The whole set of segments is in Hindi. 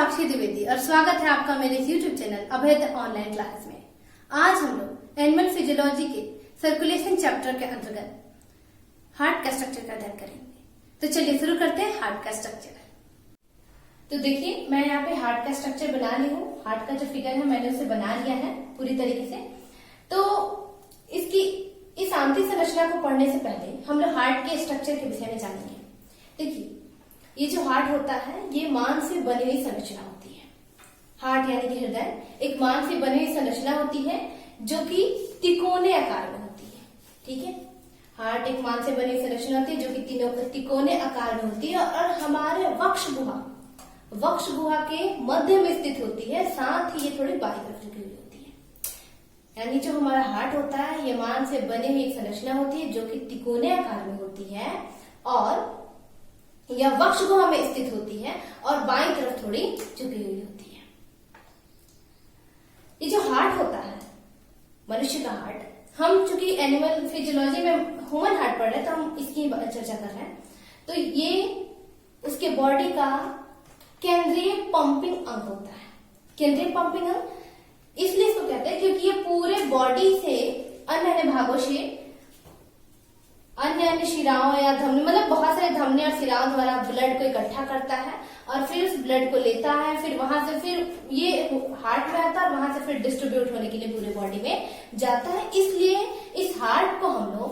साक्षी द्विवेदी और स्वागत है आपका मेरे YouTube चैनल अभेद ऑनलाइन क्लास में। आज हम लोग एनिमल फिजियोलॉजी के सर्कुलेशन चैप्टर के अंतर्गत हार्ट का स्ट्रक्चर का अध्ययन करेंगे। तो चलिए शुरू करते हैं हार्ट का स्ट्रक्चर। तो देखिए मैं यहाँ पे हार्ट का स्ट्रक्चर बना ली हूँ। हार्ट का जो फिगर है मैंने उसे बना लिया है पूरी तरीके से। तो इस आंतरिक संरचना को पढ़ने से पहले हम लोग हार्ट के स्ट्रक्चर के विषय में जानेंगे। देखिए ये जो हार्ट होता है ये मांस से बनी हुई संरचना होती है। हार्ट यानी कि हृदय एक मांस से बनी हुई संरचना होती है जो कि तिकोने आकार में होती है। ठीक है, हार्ट एक मांस से बनी हुई संरचना होती है जो कि तिकोने आकार में होती है और हमारे वक्ष गुहा के मध्य में स्थित होती है। साथ ही ये थोड़ी बाई तरफ झुकी हुई होती है। यानी जो हमारा हार्ट होता है ये मांस से बनी हुई एक संरचना होती है जो कि तिकोने आकार में होती है और यह वक्ष गुहा में स्थित होती है और बाईं तरफ थोड़ी झुकी हुई होती है। ये जो हार्ट होता है मनुष्य का हार्ट, हम चूंकि एनिमल फिजियोलॉजी में ह्यूमन हार्ट पढ़ रहे हैं तो हम इसकी चर्चा कर रहे हैं। तो ये उसके बॉडी का केंद्रीय पंपिंग अंग होता है। केंद्रीय पंपिंग अंग इसलिए इसको कहते हैं क्योंकि ये पूरे बॉडी से अन्य भागों से अन्य शिराओं या धमनी मतलब बहुत सारे धमनी और शिराओं द्वारा ब्लड को इकट्ठा करता है और फिर उस ब्लड को लेता है, फिर वहां से फिर ये हार्ट में आता है और वहां से फिर डिस्ट्रीब्यूट होने के लिए पूरे बॉडी में जाता है। इसलिए इस हार्ट को हम लोग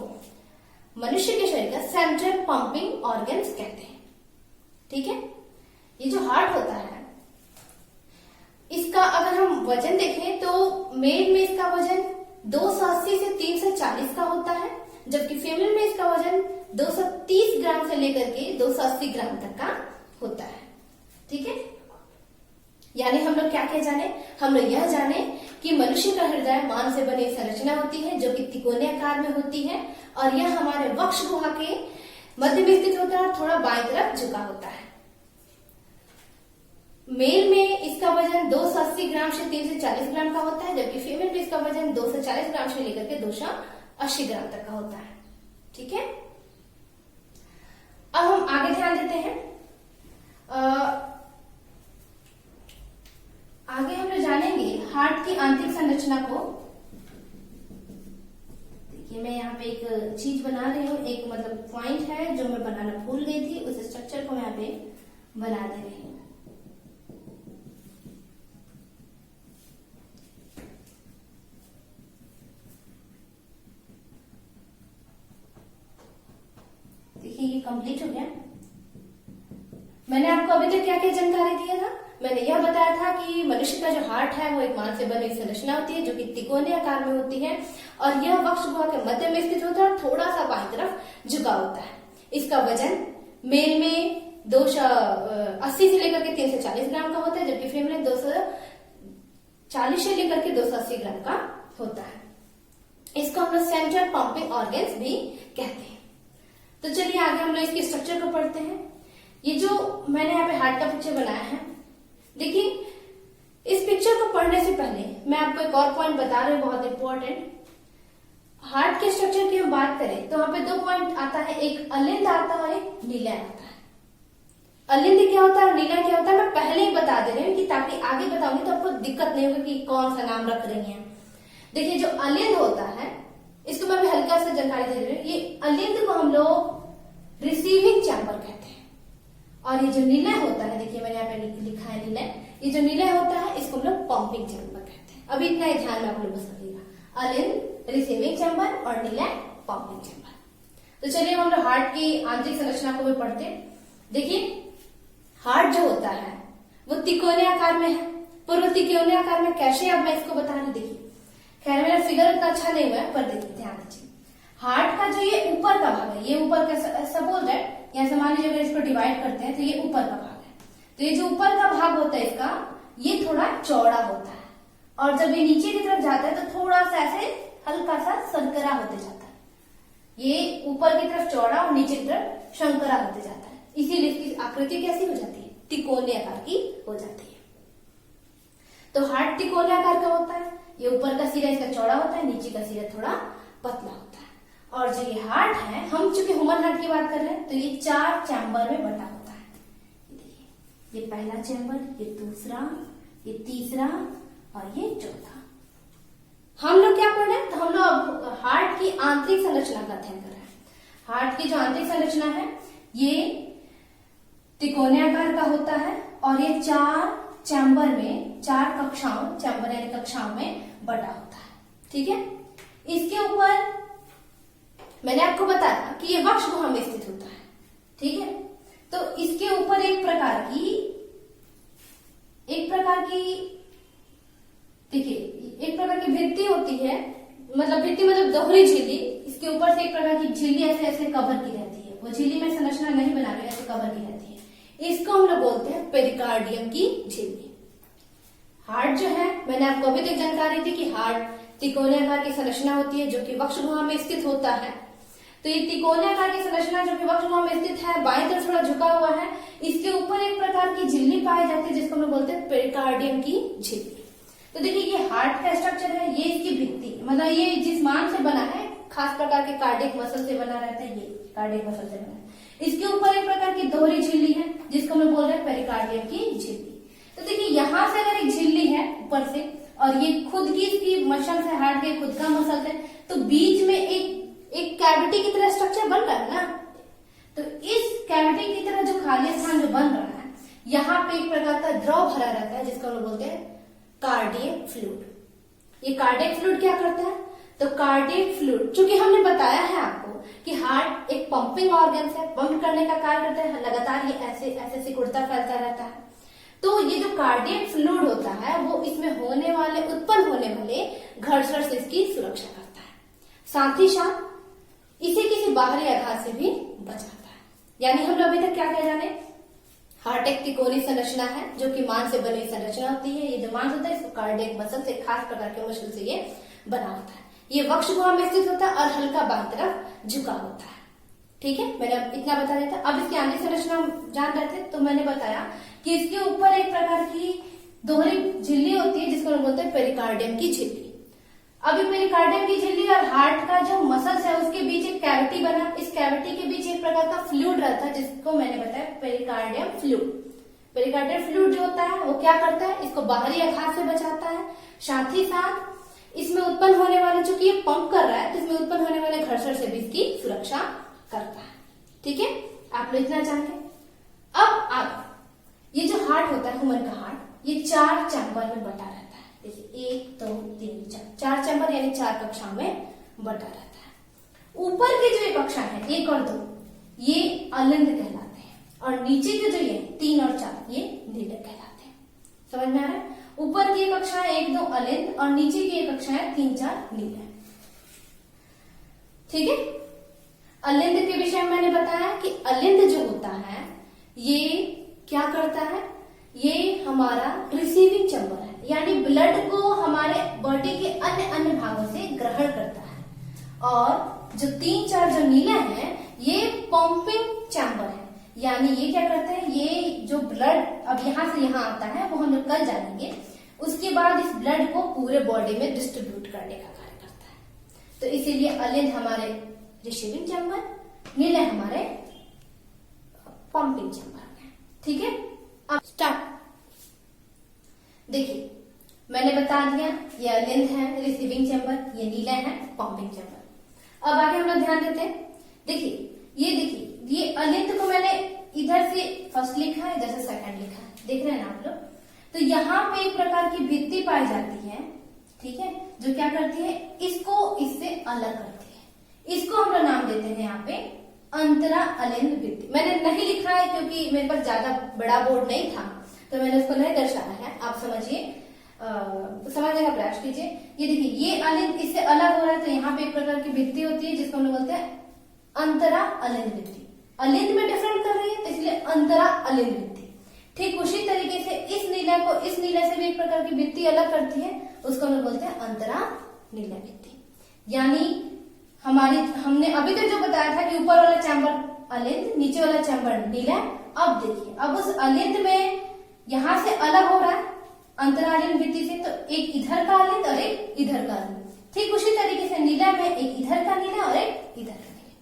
मनुष्य के शरीर का सेंट्रल पंपिंग ऑर्गन्स कहते हैं। ठीक है, ये जो हार्ट होता है इसका अगर हम वजन देखें तो मेल में इसका वजन 280 से 340 का होता है, जबकि फीमेल में इसका वजन 230 ग्राम से लेकर के 280 ग्राम तक का होता है। ठीक है, यानी हम लोग क्या क्या जाने, हम लोग यह जाने कि मनुष्य का हृदय मांस से बनी संरचना होती है जो कि तिकोने आकार में होती है और यह हमारे वक्ष गुहा के मध्य में स्थित होता है और थोड़ा बाईं तरफ झुका होता है। मेल में इसका वजन 280 ग्राम से 340 ग्राम का होता है, जबकि फीमेल में इसका वजन 240 ग्राम से लेकर के 280 ग्राम तक का होता है। ठीक है, अब हम आगे ध्यान देते हैं। आगे हम लोग जानेंगे हार्ट की आंतरिक संरचना को। देखिए मैं यहाँ पे एक चीज बना रही हूँ, एक मतलब पॉइंट है जो मैं बनाना भूल गई थी, उस स्ट्रक्चर को मैं यहाँ पे बना दे रही हूँ। देखिए ये कंप्लीट हो गया। मैंने आपको अभी तक क्या क्या जानकारी दिया था? मैंने यह बताया था कि मनुष्य का जो हार्ट है वो एक मांस से बनी संरचना होती है जो कि तिकोने आकार में होती है और यह वक्ष गुहा के मध्य में स्थित होता है और थोड़ा सा बाईं तरफ झुका होता है। इसका वजन मेल में 280 से लेकर के 340 ग्राम का होता है, जबकि फीमेल में 240 से लेकर के 280 ग्राम का होता है। इसको हम लोग सेंट्रल पंपिंग ऑर्गन्स भी कहते हैं। तो चलिए आगे हम लोग इसके स्ट्रक्चर को पढ़ते हैं। ये जो मैंने यहाँ पे हार्ट का पिक्चर बनाया है, देखिए इस पिक्चर को पढ़ने से पहले मैं आपको एक और पॉइंट बता रही हूँ बहुत इंपॉर्टेंट। हार्ट के स्ट्रक्चर की हम बात करें तो वहां पे 2 पॉइंट आता है, एक अलिंद आता है और एक नीला आता है। अलिंद क्या होता है और नीला क्या होता है मैं पहले ही बता दे रही हूँ कि ताकि आगे बताऊंगी तो आपको दिक्कत नहीं होगी कि कौन सा नाम रख रही है। देखिए जो अलिंद होता है इसको मैं भी हल्का सा जानकारी दे रही हूँ। ये अलिंद को हम लोग रिसीविंग चैम्बर कहते हैं और ये जो निलय होता है, देखिए मैंने यहाँ पे लिखा है निलय, ये जो निलय होता है इसको हम लोग पंपिंग चैम्बर कहते हैं। अभी इतना ही ध्यान में आप लोग बस रखिएगा, अलिंद रिसीविंग चैम्बर और निलय पंपिंग चैम्बर। तो चलिए हम लोग हार्ट की आंतरिक संरचना को भी पढ़ते हैं। देखिए हार्ट जो होता है वो तिकोने आकार में है। पूर्व तिकोने आकार में कैसे, अब मैं इसको बता रही। देखिए खैर मेरा फिगर इतना अच्छा नहीं हुआ है पर देखिए ध्यान दीजिए। हार्ट का जो ये ऊपर का भाग है, ये ऊपर का सपोज है, यहाँ से मान लीजिए अगर इसको डिवाइड करते हैं तो ये ऊपर का भाग है। तो ये जो ऊपर का भाग होता है इसका ये थोड़ा चौड़ा होता है और जब ये नीचे की तरफ जाता है तो थोड़ा सा ऐसे हल्का सा संकरा होते जाता है। ये ऊपर की तरफ चौड़ा और नीचे की तरफ शंकरा होते जाता है, इसीलिए इसकी आकृति कैसी हो जाती है, तिकोने आकार की हो जाती है। तो हार्ट तिकोने आकार का होता है, ये ऊपर का सिरा इसका चौड़ा होता है, नीचे का सिरा थोड़ा पतला होता है। और जो ये हार्ट है, हम चूंकि ह्यूमन हार्ट की बात कर रहे हैं तो ये 4 चैम्बर में बटा होता है। देखिए ये पहला चैम्बर, ये दूसरा, ये तीसरा और ये चौथा। हम लोग क्या पढ़ रहे हैं, तो हम लोग अब हार्ट की आंतरिक संरचना का अध्ययन कर रहे हैं। हार्ट की जो आंतरिक संरचना है ये त्रिकोणीय आकार का होता है और ये 4 चैम्बर में, 4 कक्षाओं, चैम्बर यानी कक्षाओं में बटा होता है। ठीक है, इसके ऊपर मैंने आपको बताया कि ये वक्ष गुहा में स्थित होता है। ठीक है, तो इसके ऊपर एक प्रकार की देखिए, एक प्रकार की भित्ति होती है, मतलब भित्ति मतलब दोहरी झिल्ली। इसके ऊपर से एक प्रकार की झिल्ली ऐसे ऐसे कवर की रहती है। वो झिल्ली में संरचना नहीं बना रही, ऐसे कवर की रहती है। इसको हम लोग बोलते हैं पेरिकार्डियम की झिल्ली। हार्ट जो है, मैंने आपको अभी तक जानकारी दी कि हार्ट त्रिकोणीय आकार की संरचना होती है जो कि वक्ष गुहा में स्थित होता है। तो ये त्रिकोणीय आकार की संरचना जो कि वक्ष गुहा में स्थित है, बाईं तरफ थोड़ा झुका हुआ है। इसके ऊपर एक प्रकार की झिल्ली पाई जाती है जिसको हम लोग बोलते हैं पेरिकार्डियम की झिल्ली। तो देखिए, ये हार्ट का स्ट्रक्चर है, ये इसकी भित्ति, मतलब ये जिस मान से बना है, खास प्रकार के कार्डियक मसल से बना रहता है। ये कार्डियक मसल से बना है। इसके ऊपर एक प्रकार की दोहरी झिल्ली है जिसको हम लोग बोल रहे हैं पेरिकार्डियम की झिल्ली। तो देखिए, यहां से अगर एक झिल्ली है ऊपर से और ये खुद की इसकी मसल है, हार्ट के खुद का मसल है, तो बीच में एक कैविटी की तरह स्ट्रक्चर बन रहा है ना। तो इस कैविटी की तरह जो खाली स्थान जो बन रहा है, यहाँ पे एक प्रकार का द्रव भरा रहता है जिसको हम लोग बोलते हैं कार्डियक फ्लूइड। ये कार्डियक फ्लूइड क्या करता है, तो कार्डियक फ्लूइड, चूंकि हमने बताया है आपको कि हार्ट एक पंपिंग ऑर्गन है, पंप करने का कार्य करता है, लगातार ये ऐसे ऐसे सिकुड़ता फैलता रहता है। तो ये जो कार्डियक फ्लूइड होता है वो इसमें उत्पन्न होने वाले घर्षण से इसकी सुरक्षा करता है, साथ ही साथ इसे किसी बाहरी आघात से भी बचाता है। यानी हम लोग अभी तक क्या जाने, हार्ट एक त्रिकोणीय संरचना है जो कि मांस से बनी संरचना होती है। ये जो मांस होता है इसको कार्डियक मसल से, खास प्रकार के मसल से ये बना होता है। ये वक्ष गुहा में स्थित होता है और हल्का बाईं तरफ झुका होता है। ठीक है, मैंने इतना बता दिया था। अब इसकी आंतरिक संरचना जान रहे थे तो मैंने बताया कि इसके ऊपर एक प्रकार की दोहरी झिल्ली होती है जिसको हम बोलते हैं पेरिकार्डियम की झिल्ली। अभी पेरिकार्डियम की झिल्ली और हार्ट का जो मसल्स है उसके बीच एक कैविटी बना, इस कैविटी के बीच एक प्रकार का फ्लूइड रहता है जिसको मैंने बताया पेरिकार्डियम फ्लूइड। पेरिकार्डियम फ्लूइड जो होता है वो क्या करता है, इसको बाहरी आघात से बचाता है, साथ ही साथ इसमें उत्पन्न होने वाले, चूंकि ये पंप कर रहा है तो इसमें उत्पन्न होने वाले घर्षण से भी इसकी सुरक्षा करता है। ठीक है, आप लोग इतना जानते। अब ये जो हार्ट होता है, ह्यूमन का हार्ट, ये 4 चैम्बर में बटा रहता है। देखिए 1 2 3 4 चैम्बर यानी 4 कक्षाओं में बटा रहता है। ऊपर की जो ये कक्षा है 1 और 2 ये अलिंद कहलाते हैं और नीचे के जो ये 3 और 4 ये नीलक कहलाते हैं। समझ में आ रहा है? ऊपर की कक्षा 1 2 अलिंद और नीचे की कक्षा है 3 4 नीलक। ठीक है, अलिंद के विषय में मैंने बताया कि अलिंद जो होता है ये क्या करता है, ये हमारा रिसीविंग चैम्बर है, यानी ब्लड को हमारे बॉडी के अन्य भागों से ग्रहण करता है। और जो 3 4 जो नीला है ये पंपिंग चैम्बर है, यानी ये क्या करते हैं, ये जो ब्लड अब यहां से यहां आता है वो हम लोग कल जानेंगे। उसके बाद इस ब्लड को पूरे बॉडी में डिस्ट्रीब्यूट करने का कार्य करता है। तो इसीलिए अलिंद हमारे रिसीविंग चैम्बर, नीले हमारे पंपिंग चैम्बर में। ठीक है, अब स्टार्ट। देखिए मैंने बता दिया ये अलिंद है रिसीविंग चैम्बर, ये नीला है पंपिंग चैम्बर। अब आगे हम लोग ध्यान देते हैं। देखिए ये अलिंद को मैंने इधर से फर्स्ट लिखा है, इधर से सेकंड लिखा है, देख रहे हैं ना आप लोग। तो यहाँ पे एक प्रकार की भित्ति पाई जाती है, ठीक है, जो क्या करती है, इसको इससे अलग करती है। इसको हम लोग नाम देते हैं यहाँ पे अंतरा अलिंद भित्ति। मैंने नहीं लिखा है क्योंकि मेरे पास ज्यादा बड़ा बोर्ड नहीं था तो मैंने उसको नहीं दर्शाया है। आप समझिए, समझने का प्रयास कीजिए। ये देखिए ये अलिंद इससे अलग हो रहा है तो यहाँ पे एक प्रकार की भित्ति होती है जिसको हम लोग बोलते हैं अंतरा अलिंद भित्ति। अलिंद में डिफरेंट कर रही है तो इसलिए अंतरा अलिंद भित्ति। ठीक उसी तरीके से इस नीला को इस नीला से भी एक प्रकार की भित्ति अलग करती है, उसको हम लोग बोलते हैं अंतरा नीला भित्ति। यानी हमने अभी तक जो बताया था कि ऊपर वाला चैम्बर अलिंद, नीचे वाला चैम्बर नीला। अब देखिए अब उस अलिंद में यहां से अलग हो रहा है अंतरालिंद भित्ति से, तो एक इधर का अलिंद और एक इधर का अलिंद। ठीक उसी तरीके से नीला में एक इधर का नीला और एक इधर का नीला।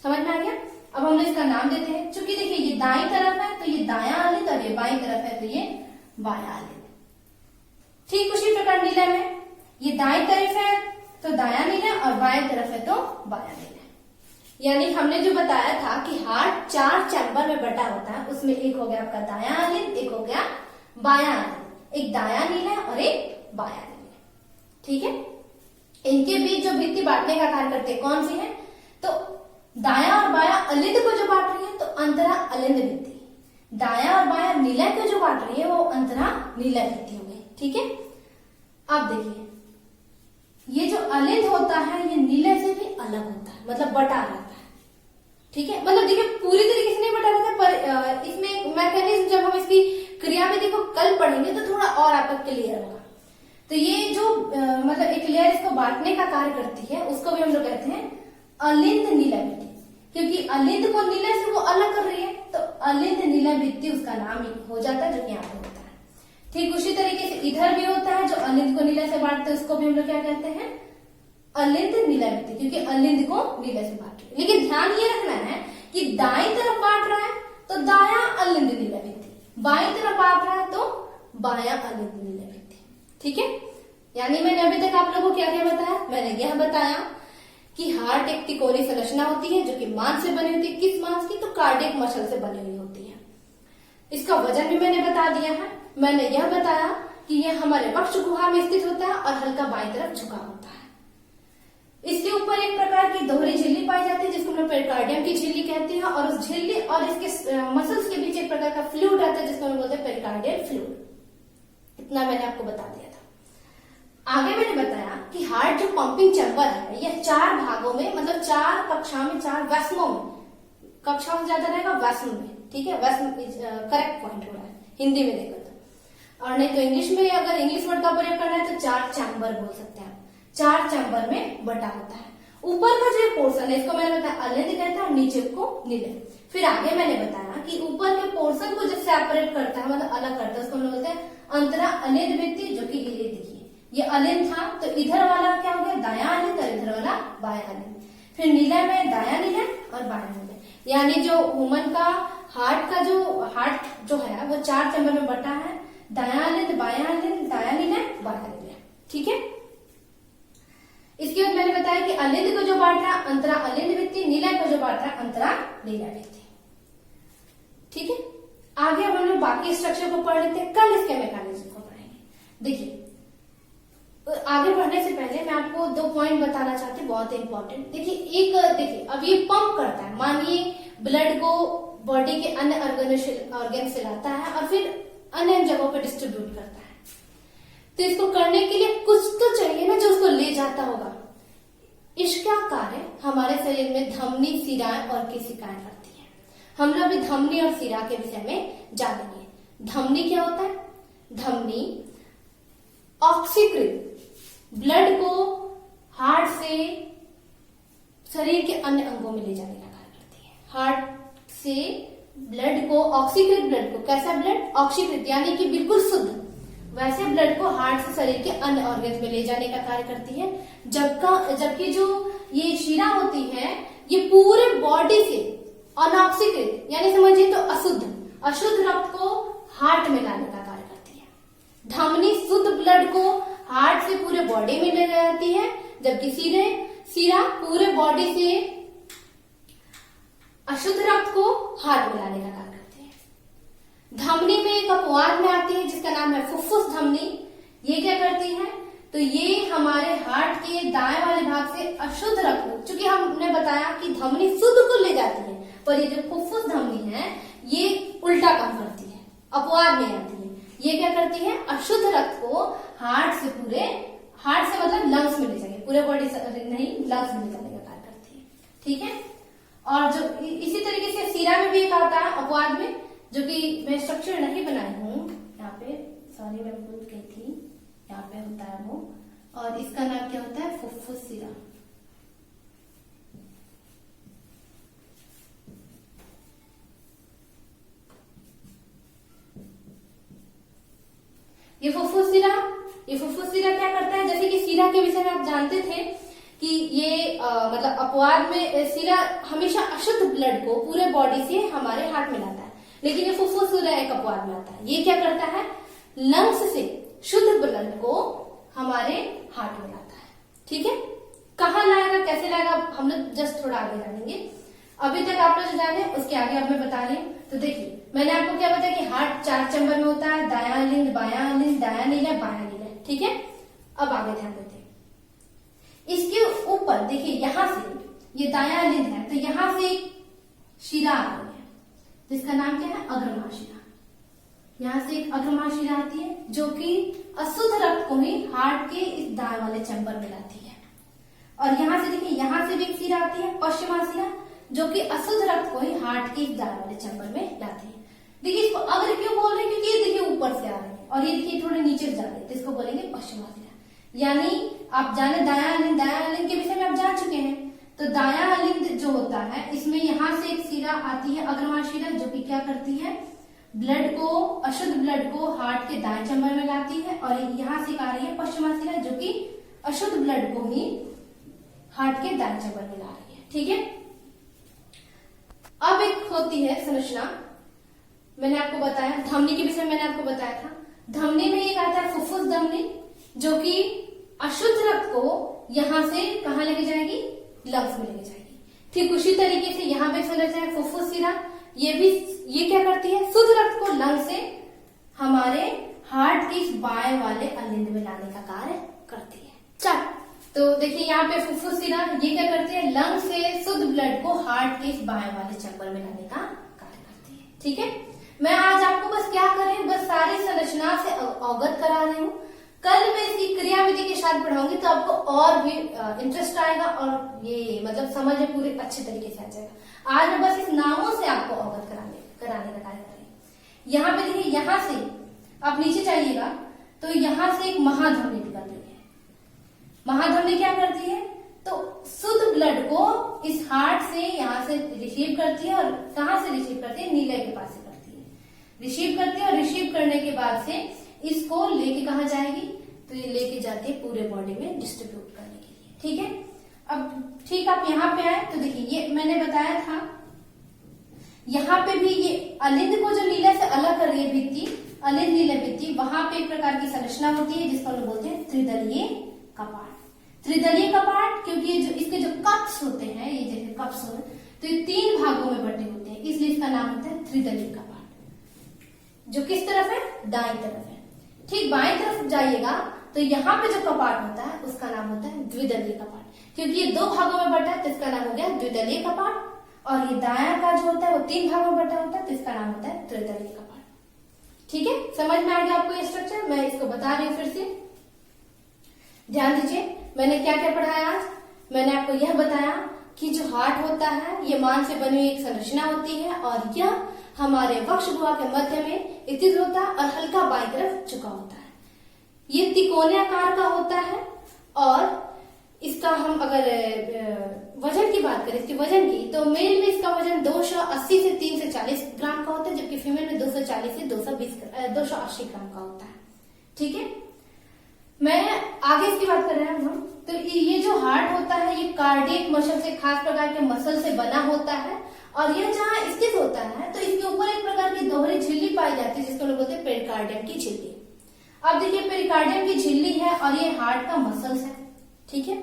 समझ में आ गया? अब हम लोग इसका नाम देते हैं। चूंकि देखिए ये दाईं तरफ है तो ये दायां अलिंद और ये बाईं तरफ है तो ये बायां अलिंद। ठीक उसी प्रकार नीलम में ये दाईं तरफ है तो दायां नीलम और बाएं तरफ है तो बायां नीलम। यानी हमने जो बताया था कि हार्ट 4 चैम्बर में बटा होता है, उसमें एक हो गया आपका दायां अलिंद, एक हो गया बायां अलिंद, एक दायां नीला और एक बायां नीला। ठीक है, इनके बीच जो भित्ति बांटने का कार्य करते हैं कौन सी है, तो दायां और बायां अलिंद को जो बांट रही है तो अंतरा अलिंद भित्ति, दायां और बायां नीला को जो बांट रही है वो अंतरा नीला भित्ति हो गई। ठीक है, अब देखिए ये जो अलिंद होता है ये नीले से भी अलग होता है, मतलब बटा रहता है। ठीक है, मतलब देखिए पूरी तरीके से नहीं बटा रहता, पर इसमें एक मैकेनिज्म जब हम इसकी क्रियाविधि को कल पढ़ेंगे तो थोड़ा और आपका क्लियर होगा। तो ये जो मतलब एक लेयर इसको बांटने का कार्य करती है उसको भी हम लोग कहते हैं अलिंद नीला भित्ति, क्योंकि अलिंद को नीले से वो अलग कर रही है तो अलिंद नीला भित्ति उसका नाम हो जाता है, जो कि यहाँ पे होता है। ठीक उसी तरीके से इधर भी होता है, जो अलिंद को नीला से बांटते हैं उसको भी हम लोग क्या कहते हैं, अलिंद नीला भित्ति, क्योंकि अलिंद को नीला से बांट रही है। लेकिन ध्यान ये रखना है कि दाईं तरफ बांट रहा है तो दायां अलिंद नीला भित्ति, बाईं तरफ बांट रहा है तो बायां अलिंद नीला भित्ति। ठीक है, यानी मैंने अभी तक आप लोगों को क्या क्या बताया, मैंने यह बताया कि हार्ट एक तिकोनी संरचना होती है जो कि मांस से बनी होती है। किस मांस की, तो कार्डियक मसल से बनी हुई होती है। इसका वजन भी मैंने बता दिया है। मैंने यह बताया कि यह हमारे वक्ष गुहा में स्थित होता है और हल्का बाईं तरफ झुका होता है। इसके ऊपर एक प्रकार की दोहरी झिल्ली पाई जाती है जिसको हम पेरिकार्डियम की झिल्ली कहते हैं, और उस झिल्ली और इसके मसल्स के बीच एक प्रकार का फ्लूइड रहता है जिसको हम बोलते हैं पेरिकार्डियल फ्लूइड। इतना मैंने आपको बता दिया था। आगे मैंने बताया कि हार्ट जो पंपिंग चैम्बर है यह 4 भागों में, मतलब 4 कक्षाओं में, 4 वैस्मों में, कक्षाओं में ज्यादा रहेगा वैस्म में। ठीक है, वैस्म करेक्ट पॉइंट हो रहा है हिंदी में देखो तो, और नहीं तो इंग्लिश में अगर इंग्लिश वर्ड का प्रयोग करना है तो 4 चैम्बर बोल सकते हैं। 4 चैम्बर में बटा होता है। ऊपर का जो पोर्शन है इसको मैंने बताया अलिंद कहते हैं और नीचे को नीले। फिर आगे मैंने बताया कि ऊपर के पोर्शन को जो सेपरेट करता है, मतलब अलग करता है, उसको हम बोलते हैं अंतरा अलिंद भित्ति, जो कि ये देखिए ये अलिंद था तो इधर वाला क्या हो गया दायां अलिंद और इधर वाला बायां अलिंद। फिर नीला में दायां नीला और बायां नीला, यानी जो ह्यूमन का हार्ट जो है वो 4 चैम्बर में बटा है, दायां अलिंद, बायां अलिंद, दायां नीला, बायां नीला। ठीक है, इसके बाद मैंने बताया कि अलिंद को जो बांट रहा अंतरा अलिंद भित्ति, नीला को जो बांट रहा अंतरा नीला भित्ति। ठीक है, आगे अब हम लोग बाकी स्ट्रक्चर को पढ़ लेते हैं, कल इसके मैकेनिज्म को पढ़ेंगे। देखिए आगे बढ़ने से पहले मैं आपको 2 पॉइंट बताना चाहती हूँ, बहुत इंपॉर्टेंट। देखिए अब ये पंप करता है, मानिए ब्लड को बॉडी के अन्य ऑर्गन से लाता है और फिर अन्य जगहों पर डिस्ट्रीब्यूट करता है। तो इसको करने के लिए कुछ तो चाहिए ना जो उसको ले जाता होगा। इसका कार्य हमारे शरीर में धमनी, सिराएं और केशिकाएं करती है। हम लोग अभी धमनी और सिरा के विषय में जानेंगे। धमनी क्या होता है, धमनी ऑक्सीकृत ब्लड को हार्ट से शरीर के अन्य अंगों में ले जाने का कार्य करती है। हार्ट से ब्लड को, ऑक्सीकृत ब्लड को, कैसा ब्लड, ऑक्सीकृत यानी कि बिल्कुल शुद्ध, वैसे ब्लड को हार्ट से शरीर के अन्य ऑर्गन में ले जाने का कार्य करती है। जबकि जो ये शिरा होती है ये पूरे बॉडी से अनऑक्सीकृत यानी समझिए तो अशुद्ध रक्त को हार्ट में लाने का कार्य करती है। धमनी शुद्ध ब्लड को हार्ट से पूरे बॉडी में ले जाती है, जबकि सिरा पूरे बॉडी से अशुद्ध रक्त को हार्ट में लाने का कार्य करती है। धमनी में एक अपवाद में आती है जिसका नाम है फुफ्फुस धमनी। ये क्या करती है, तो ये हमारे हार्ट के दाएं वाले भाग से अशुद्ध रक्त, चूंकि हमने बताया कि धमनी शुद्ध को ले जाती है, पर ये जो फुफ्फुस धमनी है ये उल्टा काम करती है, अपवाद में आती है। ये क्या करती है, अशुद्ध रक्त को हार्ट से मतलब लंग्स में ले जाएगी, पूरे बॉडी नहीं लंग्स में ले जाने का कार्य करती है। ठीक है, और जो इसी तरीके से सिरा में भी एक आता है अपवाद में, जो कि मैं स्ट्रक्चर नहीं बनाई हूँ यहाँ पे, सॉरी मैं भूल गई थी, यहाँ पे होता है वो, और इसका नाम क्या होता है, फुफ्फुस सिरा। ये फुफ्फुस सिरा क्या करता है, जैसे कि सिरा के विषय में आप जानते थे कि ये मतलब अपवाद में सिरा हमेशा अशुद्ध ब्लड को पूरे बॉडी से हमारे हार्ट में लाता है, लेकिन ये फुफ्फुस सिरा एक अपवाद में आता है। ये क्या करता है, लंग्स से शुद्ध ब्लड को हमारे हार्ट में लाता है। ठीक है, कहाँ लाएगा, कैसे लाएगा, हम लोग जस्ट थोड़ा आगे जानेंगे। अभी तक आप लोग जाने, उसके आगे अब मैं बता रही हूँ। तो देखिए, मैंने आपको क्या बताया कि हार्ट 4 चैम्बर में होता है, दायां लिंग, बायां लिंग, दायां नीला, बायां नीला। ठीक है, अब आगे ध्यान देते हैं। इसके ऊपर देखिए, यहां से ये दायां लिंग है, तो यहां से एक शिरा आ रही है जिसका नाम क्या है, अग्रमाशिरा। यहां से एक अग्रमाशिरा आती है जो कि अशुद्ध रक्त को ही हार्ट के इस दाएं वाले चैम्बर में लाती है। और यहां से देखिए, यहां से भी एक शिरा आती है, पश्चिमाशिरा, जो कि अशुद्ध रक्त को ही हार्ट के इस दाएं वाले चैम्बर में लाती है। देखिए, इसको अग्र क्यों बोल रहे हैं, क्योंकि ये देखिए ऊपर से आ रहे हैं और ये देखिए थोड़े नीचे से जा रहे हैं, तो इसको बोलेंगे पश्चिमाशिरा। यानी आप जाने दायां लिंग के विषय में आप जान चुके हैं। तो दायां लिंग जो होता है, इसमें यहां से एक शिरा आती है, अग्रमाशिरा, जो कि क्या करती है, ब्लड को, अशुद्ध ब्लड को हार्ट के दाएं चैम्बर में लाती है। और यहां से आ रही है पश्चिमाशिरा, जो कि अशुद्ध ब्लड को ही हार्ट के दाएं चैम्बर में ला रही है। ठीक है, अब एक होती है संरचना, मैंने आपको बताया धमनी के विषय में, मैंने आपको बताया था। धमनी में एक आता है फुफ्फुस धमनी, जो कि अशुद्ध रक्त को यहां से कहां लेके जाएगी, लंग्स में लेके जाएगी। ठीक उसी तरीके से यहां पे संरचना है फुफ्फुस शिरा, ये क्या करती है, शुद्ध रक्त को लंग से हमारे हार्ट के इस बाएं वाले अलिंद में लाने का कार्य करती है। चल, तो देखिए यहाँ पे फुफ्फुस शिरा ये क्या करती है, लंग से शुद्ध ब्लड को हार्ट के इस बाएं वाले चैम्बर में लाने का कार्य करती है। ठीक है, मैं आज आपको बस क्या करें, बस सारी संरचना से अवगत करा रही हूँ। कल मैं इसकी क्रियाविधि के साथ पढ़ाऊंगी तो आपको और भी इंटरेस्ट आएगा और ये मतलब समझ में पूरे अच्छे तरीके से आ जाएगा। आज मैं बस इस नामों से आपको अवगत कराने का कार्य कर रही हूँ। यहाँ पे देखिए, यहाँ से आप नीचे जाइएगा तो यहाँ से एक महाधमनी निकल रही है। महाधमनी क्या करती है, तो शुद्ध ब्लड को इस हार्ट से यहाँ से रिसीव करती है। और कहाँ से रिसीव करती है, नीले के पास से करती है, रिसीव करती है। और रिसीव करने के बाद से इसको लेके कहाँ जाएगी, तो ये लेके जाती है पूरे बॉडी में डिस्ट्रीब्यूट करने के लिए। ठीक है, अब ठीक आप यहाँ पे आए तो देखिए, ये मैंने बताया था, यहाँ पे भी ये अलिंद को जो नीला से अलग कर रही है भित्ति, अलिंद नीला भित्ति, वहां पे एक प्रकार की संरचना होती है जिसको हम बोलते हैं त्रिदलीय कपाट। त्रिदलीय कपाट क्योंकि ये जो इसके जो कप्स होते हैं, ये जैसे कप्स होते हैं, तो ये 3 भागों में बटे होते हैं, इसलिए इसका नाम होता है त्रिदलीय कपाट। जो किस तरफ है, दाएं तरफ है। ठीक बाएं तरफ जाइएगा तो यहाँ पे जो कपाट होता है उसका नाम होता है द्विदलीय कपाट, क्योंकि ये 2 भागों में बटा है तो इसका नाम हो गया द्विदलीय कपाट। और ये दायां का जो होता है वो 3 भागों में बटा होता है तो इसका नाम होता है त्रिदलीय कपाट। ठीक है, समझ में आ गया आपको ये स्ट्रक्चर, मैं इसको बता रही हूँ फिर से, ध्यान दीजिए। मैंने क्या क्या पढ़ाया आज, मैंने आपको यह बताया कि जो हार्ट होता है ये मांस से बनी हुई एक संरचना होती है और यह हमारे वक्ष गुहा के मध्य में स्थित होता है और हल्का बाईं तरफ झुका होता है। ये त्रिकोणाकार का होता है और इसका हम अगर वजन की बात करें, इसके वजन की, तो मेल में इसका वजन 280 से 340 ग्राम का होता है, जबकि फीमेल में 240 से 280 ग्राम का होता है। ठीक है, मैं आगे इसकी बात कर रहे हैं हम। तो ये जो हार्ट होता है ये कार्डियक मसल से, खास प्रकार के मसल से बना होता है और यह जहाँ स्थित होता है तो इसके ऊपर एक प्रकार की दोहरी झिल्ली पाई जाती है जिसको लोग बोलते हैं पेरिकार्डियम की झिल्ली। अब देखिए, पेरिकार्डियम की झिल्ली है और ये हार्ट का मसल्स है। ठीक है,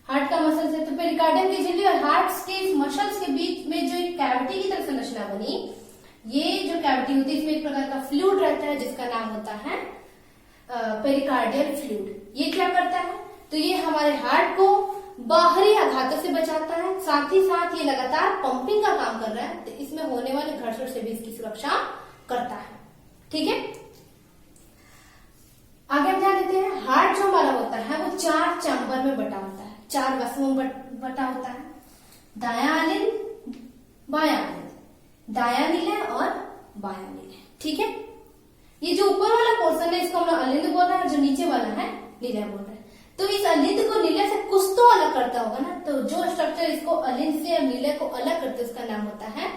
हार्ट का मसल्स है, तो पेरिकार्डियम की झिल्ली और हार्ट के मसल्स के बीच में जो एक कैविटी की तरह संरचना बनी, ये जो कैविटी होती है इसमें एक प्रकार का फ्लूइड रहता है जिसका नाम होता है पेरिकार्डियल फ्लूइड। ये क्या करता है, तो ये हमारे हार्ट को बाहरी आघातों से बचाता है, साथ ही साथ ये लगातार पंपिंग का काम कर रहा है, तो इसमें होने वाले घर्षण से भी इसकी सुरक्षा करता है। ठीक है, आगे ध्यान देते हैं। हार्ट जो हमारा होता है वो 4 चैम्बर में बटा होता है, 4 वसमों में बटा होता है, दायां अलिंद, बायां अलिंद, दायां नीले और बायां नीले। ठीक है, ये जो ऊपर वाला पोर्शन है इसको हम अलिंद बोल रहे हैं, जो नीचे वाला है नीला बोल रहे हैं। तो इस अलिंद को नीले से कुछ तो अलग करता होगा ना, तो जो स्ट्रक्चर इसको अलिंद से और नीले को अलग करते उसका नाम होता है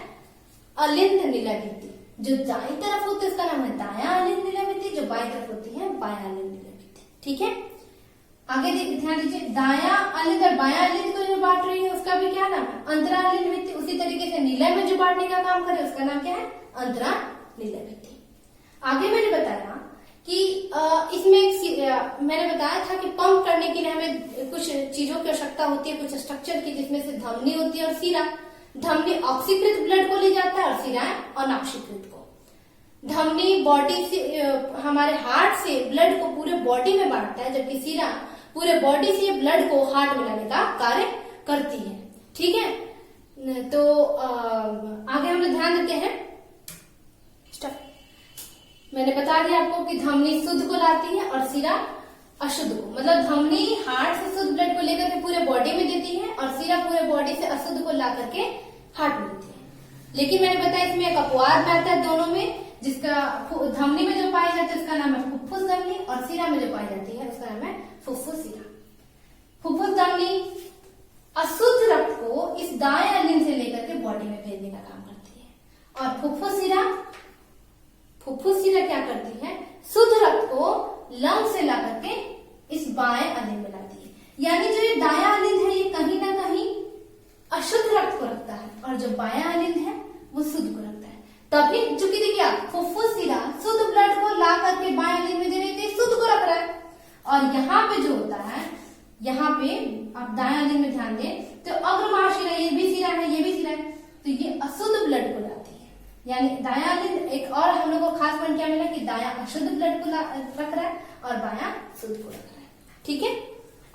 अलिंद नीला भित्ति। जो दाईं तरफ होती है उसका नाम है दायां अलिंद नीला भित्ति, जो बाईं तरफ होती है बायां अलिंद नीला भित्ति। ठीक है, आगे ध्यान दीजिए, दाया अलिंद और बाया अलिंद को जो बांट रही है उसका भी क्या नाम है? अंतरालिंद भित्ति। उसी तरीके से निलय में जो बांटने का काम करे उसका नाम क्या है? अंतरा निलय भित्ति। आगे मैंने बताया कि इसमें मैंने बताया था कि पंप करने के लिए हमें कुछ चीजों की आवश्यकता होती है, कुछ स्ट्रक्चर की, जिसमें से धमनी होती है और सिरा। धमनी ऑक्सीकृत ब्लड को ले जाता है और सिराएं अनॉक्सीकृत को। धमनी बॉडी से हमारे हार्ट से ब्लड को पूरे बॉडी में बांटता है, जबकि सिरा पूरे बॉडी से ब्लड को हार्ट में लाने का कार्य करती है। ठीक है, तो आगे हम लोग ध्यान देते हैं। मैंने बता दिया आपको कि धमनी शुद्ध को लाती है और सिरा अशुद्ध को। मतलब धमनी हार्ट से शुद्ध ब्लड को लेकर के पूरे बॉडी में देती है और सिरा पूरे बॉडी से अशुद्ध को ला करके हार्ट में देती है। लेकिन मैंने बताया इसमें एक अपवाद आता है दोनों में, जिसका धमनी में जो पाई जाती है उसका नाम है फुफ्फुस धमनी और सिरा में जो पाई जाती है उसका नाम है फुफ्फुस सिरा। फुफ्फुस धमनी अशुद्ध रक्त को इस दाएं अलिंद से लेकर के बॉडी में भेजने का काम करती है और फुफ्फुस सिरा क्या करती है? शुद्ध रक्त को लंग से ला करके इस बाएं अलिंद में लाती है। यानी जो ये दाया अलिंद है ये कहीं ना कहीं अशुद्ध रक्त को रखता है और जो बाया अलिंद है वो शुद्ध को रखता है। तभी चूंकि देखिए फुफ्फुस सिरा शुद्ध ब्लड को ला करके बाएं अलिंद में दे रही थी, शुद्ध को रख रहा है। और यहाँ पे जो होता है, यहाँ पे आप दाया अलिंद में ध्यान दें तो अग्रमाशय ये भी सिरा है, ये भी सिरा है, तो ये अशुद्ध ब्लड को लाती है। यानी दाया अलिंद एक और हम लोग को खास पॉइंट क्या मिला कि दाया अशुद्ध ब्लड को रख रहा है और बाया शुद्ध को रख रहा है। ठीक है,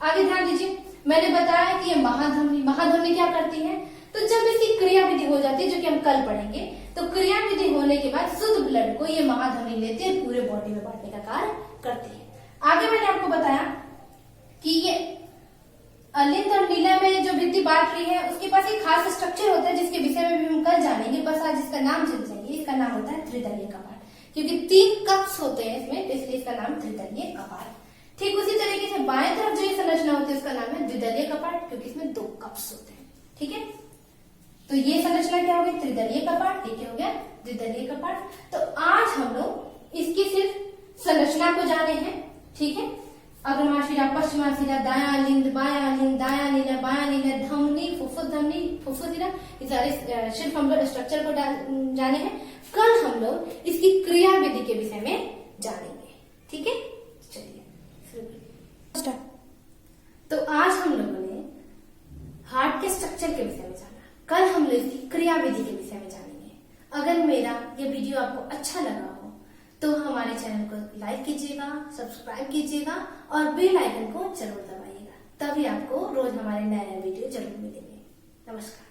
आगे ध्यान दीजिए। मैंने बताया कि ये महाधमनी क्या करती है? तो जब इसकी क्रिया विधि हो जाती है, जो कि हम कल पढ़ेंगे, तो क्रिया विधि होने के बाद शुद्ध ब्लड को ये महाधमनी लेती है, पूरे बॉडी में बांटने का कार्य करती है। आगे मैंने आपको बताया कि ये अलिंद और निलय में जो भित्ति बांट रही है उसके पास एक खास स्ट्रक्चर होता है जिसके विषय में भी हम कल जानेंगे। बस आज इसका नाम जान जाएंगे। इसका नाम होता है त्रिदलीय कपाट, क्योंकि 3 कप्स होते हैं इसमें, इसलिए इसका नाम त्रिदलीय कपाट। ठीक उसी तरीके से बाएं तरफ जो ये संरचना होती है उसका नाम है द्विदलीय कपाट, क्योंकि इसमें 2 कप्स होते हैं। ठीक है, तो ये संरचना क्या हो गई? त्रिदलीय कपाट। ठीक हो गया द्विदलीय कपाट। तो आज हम लोग इसकी सिर्फ संरचना को जाने हैं। ठीक है, अग्रमाशिरा, पश्चिमाशिरा, दाया अलिंद, बाया अलिंद, दाया निलय, बाया निलय, धमनी, फुफ्फुस सिरा, ये सारे सिर्फ हम लोग स्ट्रक्चर को जाने हैं। कल हम लोग इसकी क्रिया विधि के विषय में जानेंगे। ठीक है, चलिए शुरू करिए। तो आज हम लोगों ने हार्ट के स्ट्रक्चर के विषय में जाना, कल हम लोग इसकी क्रिया विधि के विषय में जानेंगे। अगर मेरा ये वीडियो आपको अच्छा लगा हो तो हमारे चैनल को लाइक कीजिएगा, सब्सक्राइब कीजिएगा और बेल आइकन को जरूर दबाइएगा, तभी आपको रोज हमारे नए वीडियो जरूर मिलेंगे। नमस्कार।